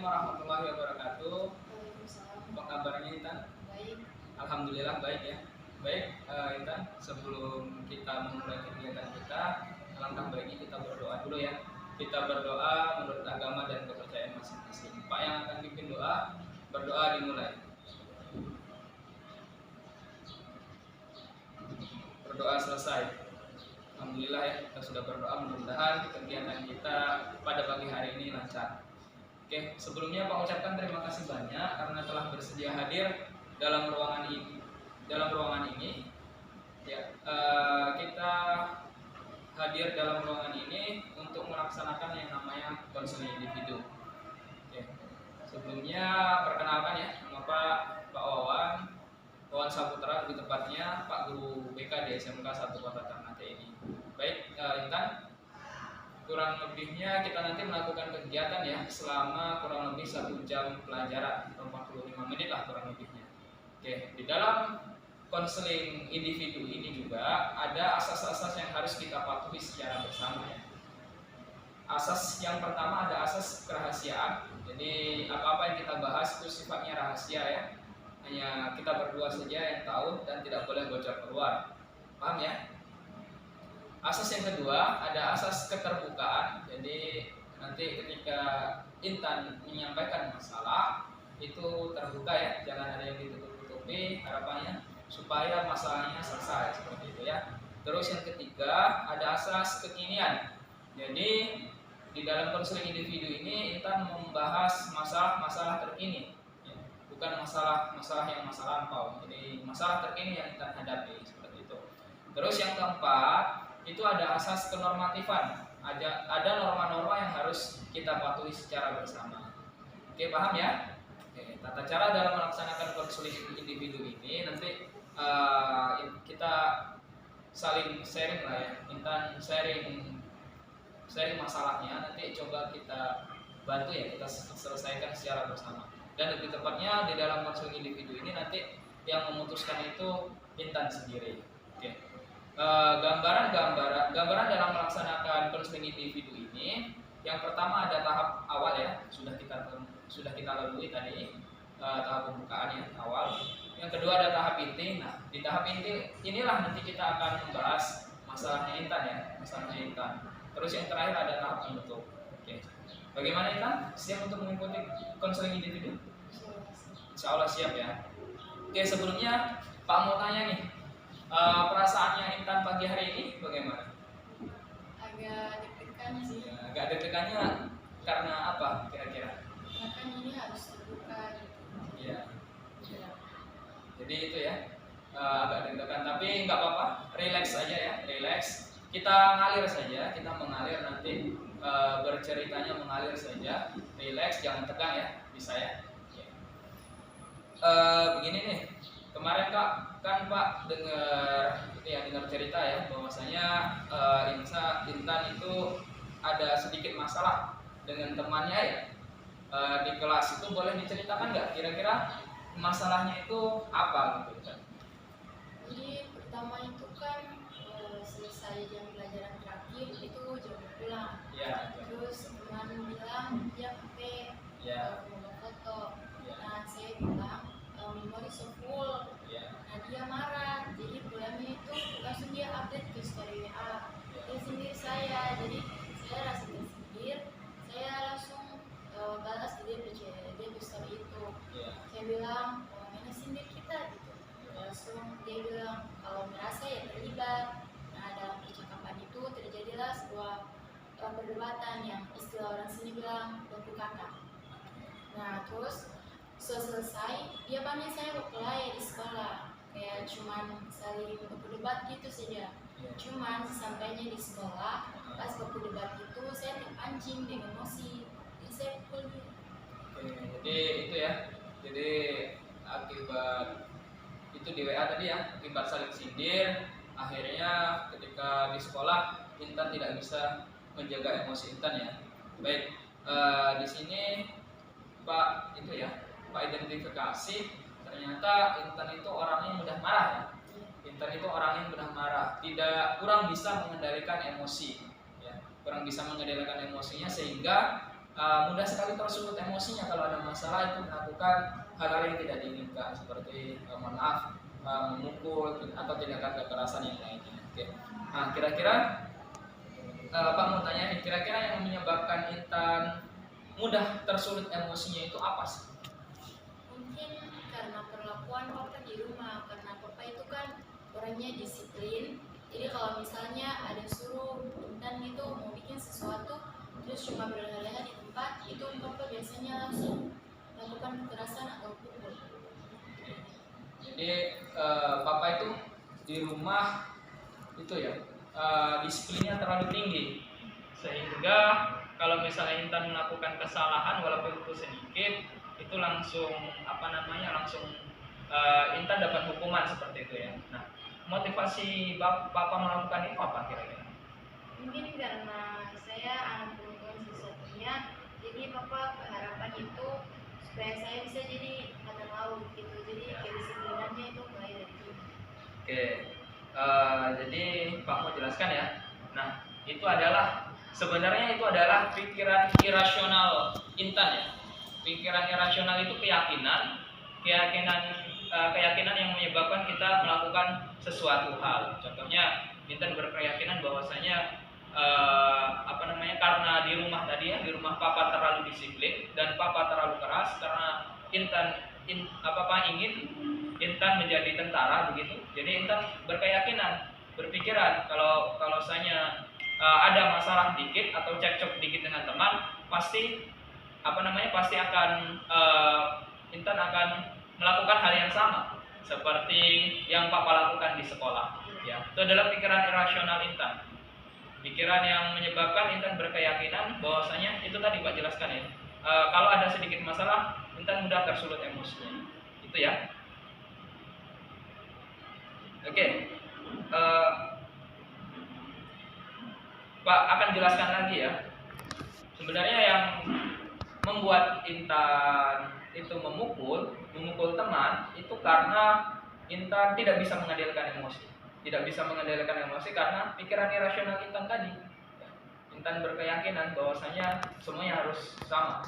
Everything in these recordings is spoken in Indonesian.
warahmatullahi wabarakatuh. Waalaikumsalam. Apa kabarnya Intan? Baik. Alhamdulillah baik ya. Baik Intan, sebelum kita memulai kegiatan kita, alangkah baiknya kita berdoa dulu ya. Kita berdoa menurut agama dan kepercayaan masing-masing. Pak yang akan pimpin doa, berdoa dimulai. Berdoa selesai. Alhamdulillah ya, kita sudah berdoa, mudah-mudahan kegiatan kita pada pagi hari ini lancar. Oke, sebelumnya Pak ucapkan terima kasih banyak karena telah bersedia hadir dalam ruangan ini. Ya, kita hadir dalam ruangan ini untuk melaksanakan yang namanya konseling individu. Oke, sebelumnya perkenalkan ya, nama Pak Wawan Saputra, lebih tepatnya Pak Guru BK di SMK 1 Kota Ternate ini. Baik, Intan, kurang lebihnya kita nanti melakukan kegiatan ya selama kurang lebih 1 jam pelajaran, 45 menit lah kurang lebihnya. Oke, di dalam konseling individu ini juga ada asas-asas yang harus kita patuhi secara bersama ya. Asas yang pertama ada asas kerahasiaan. Jadi apa-apa yang kita bahas itu sifatnya rahasia ya. Hanya kita berdua saja yang tahu dan tidak boleh bocor keluar. Paham ya? Asas yang kedua ada asas keterbukaan. Jadi nanti ketika Intan menyampaikan masalah itu terbuka ya, jangan ada yang ditutup-tutupi, harapannya supaya masalahnya selesai seperti itu ya. Terus yang ketiga ada asas kekinian. Jadi di dalam konseling individu ini Intan membahas masalah-masalah terkini, ya. Bukan masalah yang masa lampau. Jadi masalah terkini yang Intan hadapi seperti itu. Terus yang keempat itu ada asas kenormatifan. Ada norma-norma yang harus kita patuhi secara bersama. Oke, paham ya? Oke, tata cara dalam melaksanakan konseling individu ini nanti kita saling sharing lah ya. Intan sharing masalahnya, nanti coba kita bantu ya, kita selesaikan secara bersama. Dan lebih tepatnya di dalam konseling individu ini nanti yang memutuskan itu Intan sendiri. Oke. Gambaran dalam melaksanakan konseling individu ini, yang pertama ada tahap awal ya, sudah kita lalui tadi, tahap pembukaan ya awal. Yang kedua ada tahap inti. Nah, di tahap inti inilah nanti kita akan membahas masalahnya Intan. Terus yang terakhir ada tahap penutup. Oke. Bagaimana Intan? Siap untuk mengikuti konseling individu? Insya Allah siap ya. Oke, sebelumnya Pak mau tanya nih, perasaannya Intan pagi hari ini bagaimana? Agak deg-degan sih. Ya, agak deg-degannya karena apa kira-kira? Karena kan ini harus terbuka gitu. Iya. Ya. Jadi itu ya, agak deg-degan tapi nggak apa-apa, relax saja ya, relax. Kita ngalir saja, kita mengalir nanti, berceritanya mengalir saja, relax, jangan tegang ya, bisa ya. Begini nih, kemarin kan Pak dengar cerita ya, bahwasanya Intan itu ada sedikit masalah dengan temannya ya, di kelas. Itu boleh diceritakan nggak kira-kira masalahnya itu apa gitu kan? Jadi pertama itu kan selesai jam pelajaran terakhir itu jam pulang. Ya. Terus teman bilang dia HP mau foto. Ya. Nah saya bilang memori so full. Ya. Nah dia marah. Jadi pulangnya itu langsung dia update ke story WA. Dia sindir saya. Jadi saya rasa tersindir. Saya langsung balas dia di story itu. Ya. Saya bilang ini sindir kita gitu. Langsung dia bilang kalau merasa ya terlibat. Nah dalam percakapan itu terjadilah sebuah perdebatan yang istilah orang sini bilang batu kakak. Nah terus selesai dia panggil saya berkelahi di sekolah, kayak cuman saling berdebat gitu saja. Cuman sesampainya di sekolah pas berdebat itu saya terpancing dengan emosi, jadi saya pukul dia. Jadi itu ya, jadi akibat itu di WA tadi ya, akibat saling sindir, akhirnya ketika di sekolah Intan tidak bisa menjaga emosi Intan ya. Baik, di sini Pak itu ya, Pak identifikasi ternyata Intan itu orangnya mudah marah ya. Intan itu orang yang mudah marah, kurang bisa mengendalikan emosi ya, kurang bisa mengendalikan emosinya sehingga mudah sekali tersulut emosinya kalau ada masalah itu melakukan hal-hal yang tidak diinginkan seperti mohon maaf memukul atau tindakan kekerasan yang lainnya. Oke. Nah, kira-kira Pak mau tanya nih, kira-kira yang menyebabkan Intan mudah tersulut emosinya itu apa sih? Mungkin karena perlakuan papa di rumah, karena papa itu kan orangnya disiplin. Jadi kalau misalnya ada suruh Intan gitu mau bikin sesuatu terus cuma berleha-leha di tempat, itu papa biasanya langsung melakukan kekerasan atau pukul. Jadi Papa itu di rumah itu ya disiplinnya terlalu tinggi, sehingga kalau misalnya Intan melakukan kesalahan walaupun itu sedikit, itu langsung langsung Intan dapat hukuman seperti itu ya. Nah, motivasi Papa melakukan itu apa kira-kira? Mungkin karena saya anak perempuan satu-satunya, jadi papa harapan itu supaya saya bisa jadi mata laut gitu. Jadi kedisiplinannya itu mulai dari sini. Oke, jadi Pak mau jelaskan ya. Nah, itu adalah sebenarnya itu adalah pikiran irasional Intan ya. Pikiran irasional itu keyakinan yang menyebabkan kita melakukan sesuatu hal. Contohnya Intan berkeyakinan bahwasanya karena di rumah tadi ya, di rumah papa terlalu disiplin dan papa terlalu keras, karena papa ingin Intan menjadi tentara begitu. Jadi Intan berpikiran kalau saya ada masalah dikit atau cekcok dikit dengan teman, pasti akan Intan akan melakukan hal yang sama seperti yang papa lakukan di sekolah ya. Itu adalah pikiran irasional Intan. Pikiran yang menyebabkan Intan berkeyakinan bahwasanya itu tadi Pak jelaskan ya. Kalau ada sedikit masalah, Intan mudah tersulut emosinya. Itu ya. Oke. Pak akan jelaskan lagi ya. Sebenarnya yang membuat Intan itu memukul teman itu karena Intan tidak bisa mengendalikan emosi. Tidak bisa mengendalikan emosi karena pikiran irasional Intan tadi. Intan berkeyakinan bahwasanya semuanya harus sama.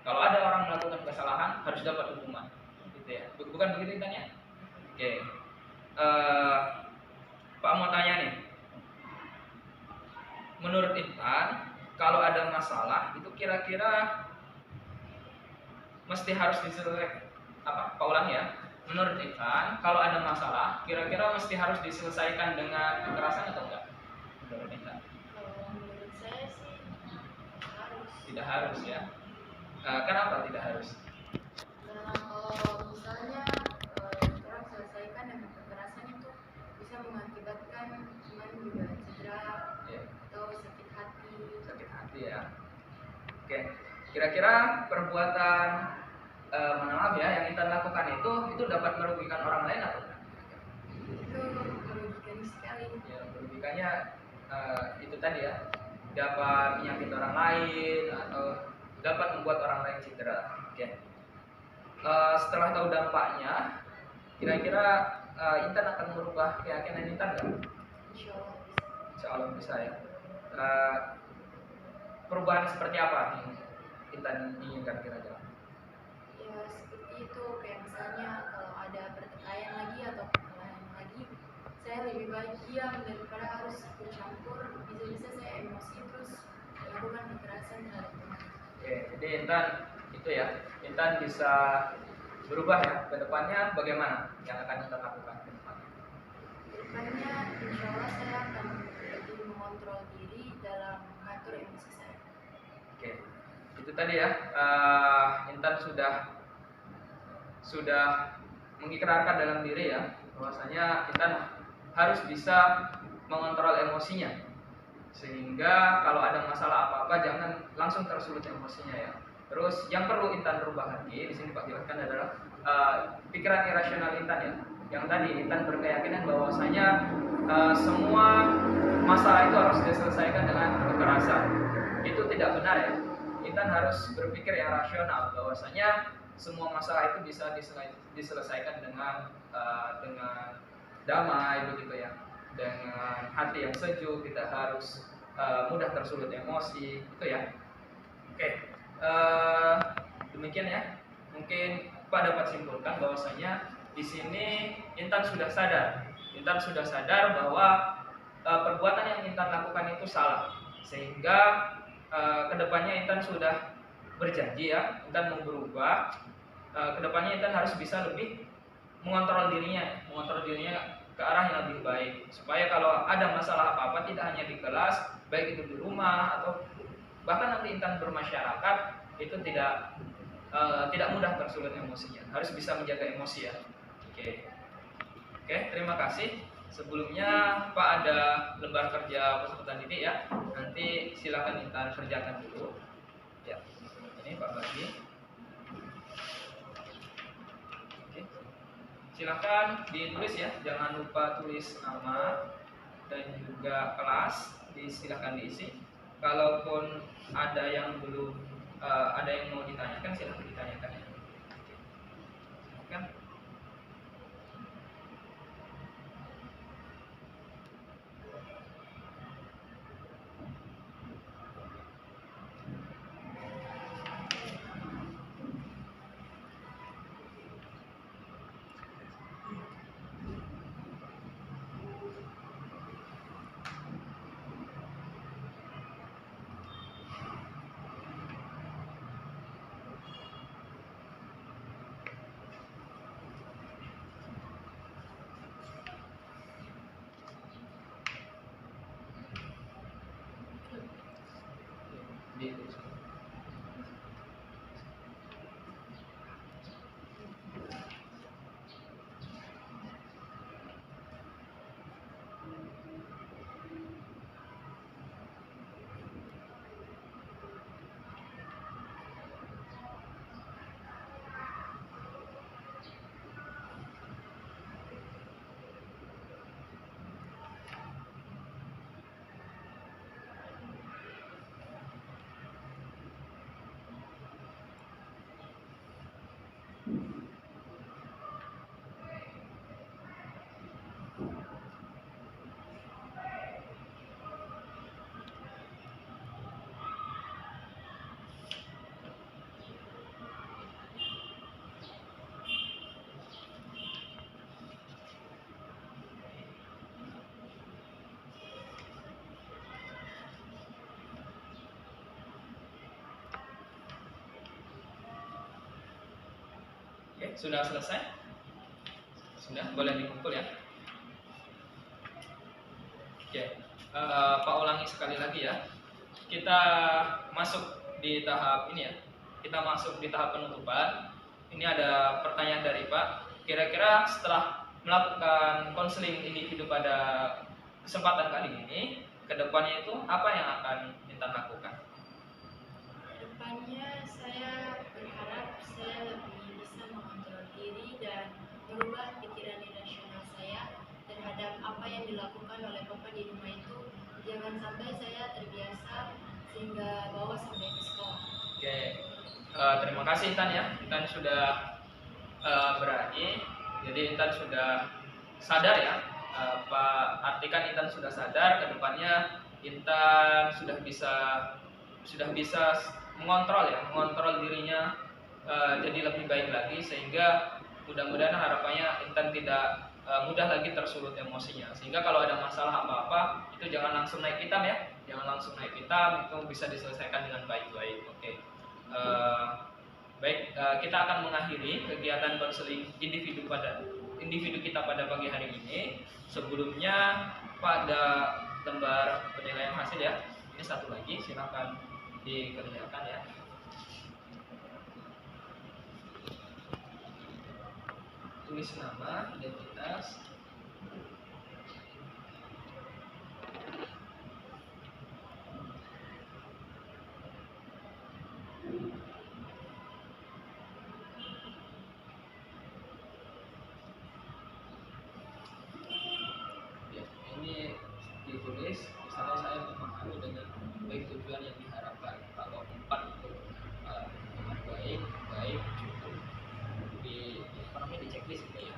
Kalau ada orang melakukan kesalahan harus dapat hukuman. Gitu ya. Bukan begitu Intan ya? Oke. Pak mau tanya nih. Menurut Intan, kalau ada masalah itu kira-kira mesti harus diselesaikan Pak ulang ya. Menurut Intan, kalau ada masalah, kira-kira mesti harus diselesaikan dengan kekerasan atau enggak? Menurut Intan? Kalau menurut saya sih harus. Tidak harus ya. Kenapa tidak harus? Karena kalau misalnya orang selesaikan dengan kekerasan itu bisa mengakibatkan teman juga cedera atau sakit hati. Sakit hati ya. Oke. Kira-kira perbuatan maaf ya yang Intan lakukan itu dapat merugikan orang lain atau enggak? Itu merugikan sekali. Ya, merugikannya itu tadi ya, dapat menyakiti orang lain atau dapat membuat orang lain cedera. Oke. Setelah tahu dampaknya, kira-kira Intan akan merubah keyakinan Intan nggak? Insya Allah bisa ya. Perubahan seperti apa yang Intan inginkan kira-kira? Ya seperti itu, kayak misalnya kalau ada pertikaian lagi atau perkelahian lagi, saya lebih baik diam daripada harus bercampur. Bisa-bisa saya emosi terus melakukan kekerasan terhadap teman. Oke, jadi Intan bisa berubah ya ke depannya. Bagaimana yang akan Intan lakukan ke depannya? Ke depannya insya Allah saya akan lebih mengontrol diri dalam mengatur emosi saya. Oke, itu tadi ya, Intan sudah mengikrarkan dalam diri ya bahwasanya Intan harus bisa mengontrol emosinya, sehingga kalau ada masalah apa-apa jangan langsung tersulut emosinya ya. Terus yang perlu Intan rubah lagi di sini Pak jelaskan adalah pikiran irasional Intan ya. Yang tadi Intan berkeyakinan bahwasanya semua masalah itu harus diselesaikan dengan kekerasan. Itu tidak benar ya. Intan harus berpikir yang rasional bahwasanya semua masalah itu bisa diselesaikan dengan damai begitu ya, dengan hati yang sejuk, tidak harus mudah tersulut emosi itu ya. Oke. eh, demikian ya. Mungkin Pak dapat simpulkan bahwasanya di sini Intan sudah sadar. Intan sudah sadar bahwa perbuatan yang Intan lakukan itu salah. Sehingga kedepannya Intan sudah berjanji ya, Intan mau berubah. Kedepannya Intan harus bisa lebih mengontrol dirinya ke arah yang lebih baik. Supaya kalau ada masalah apa-apa tidak hanya di kelas, baik itu di rumah atau bahkan nanti Intan bermasyarakat itu tidak mudah tersulut emosinya. Harus bisa menjaga emosi ya. Oke, terima kasih. Sebelumnya Pak ada lembar kerja peserta didik ya. Nanti silakan Intan kerjakan dulu. Ya, ini Pak bagi. Oke, silakan ditulis ya. Jangan lupa tulis nama dan juga kelas. Silakan diisi. Kalaupun ada yang belum ada yang mau ditanyakan, silakan ditanyakan ya. Silakan. Ditulis. Oke, sudah selesai? Sudah, boleh dikumpul ya. Oke, Pak ulangi sekali lagi ya. Kita masuk di tahap ini ya. Kita masuk di tahap penutupan. Ini ada pertanyaan dari Pak. Kira-kira setelah melakukan konseling individu pada kesempatan kali ini, kedepannya itu apa yang akan Intan lakukan? Kedepannya saya berharap saya lebih bisa mengontrol diri dan merubah pikiran irasional saya terhadap apa yang dilakukan oleh Bapak di rumah itu. Jangan sampai saya terbiasa sehingga bawa sampai ke sekolah. Oke, terima kasih Intan ya. Intan sudah berani. Jadi Intan sudah sadar ya. Pak artikan Intan sudah sadar. Kedepannya Intan sudah bisa mengontrol dirinya jadi lebih baik lagi, sehingga mudah-mudahan harapannya Intan tidak mudah lagi tersulut emosinya, sehingga kalau ada masalah apa-apa itu jangan langsung naik pitam ya, itu bisa diselesaikan dengan baik-baik. Oke. Baik, kita akan mengakhiri kegiatan konseling individu kita pada pagi hari ini. Sebelumnya pada lembar penilaian hasil ya, ini satu lagi silakan dikerjakan ya. Tulis nama, identitas, ya, ini ditulis. Misalnya saya memahami dengan baik tujuan yang diharapkan. Kalau 4 itu baik cukup di checklist gitu ya.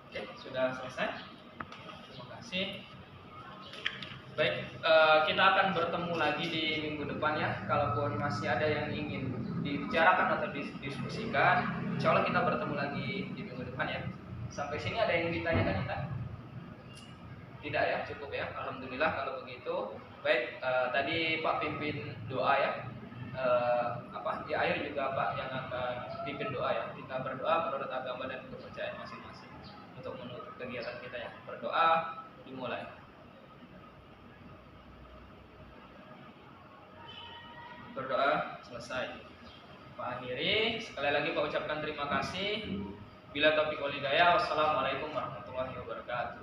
Oke, sudah selesai. Terima kasih. Baik, kita akan bertemu lagi di minggu depan ya. Kalaupun masih ada yang ingin dibicarakan atau didiskusikan, insya Allah kita bertemu lagi di minggu depan ya. Sampai sini ada yang ditanyakan kita? Tidak ya, cukup ya. Alhamdulillah kalau begitu. Baik, tadi Pak pimpin doa ya. Di akhir juga Pak yang akan pimpin doa ya. Kita berdoa menurut agama dan kepercayaan masing-masing untuk menutup kegiatan kita ya. Berdoa dimulai. Berdoa selesai. Pak akhiri, sekali lagi Pak ucapkan terima kasih. Bila taufiq wal hidayah, wassalamualaikum warahmatullahi wabarakatuh.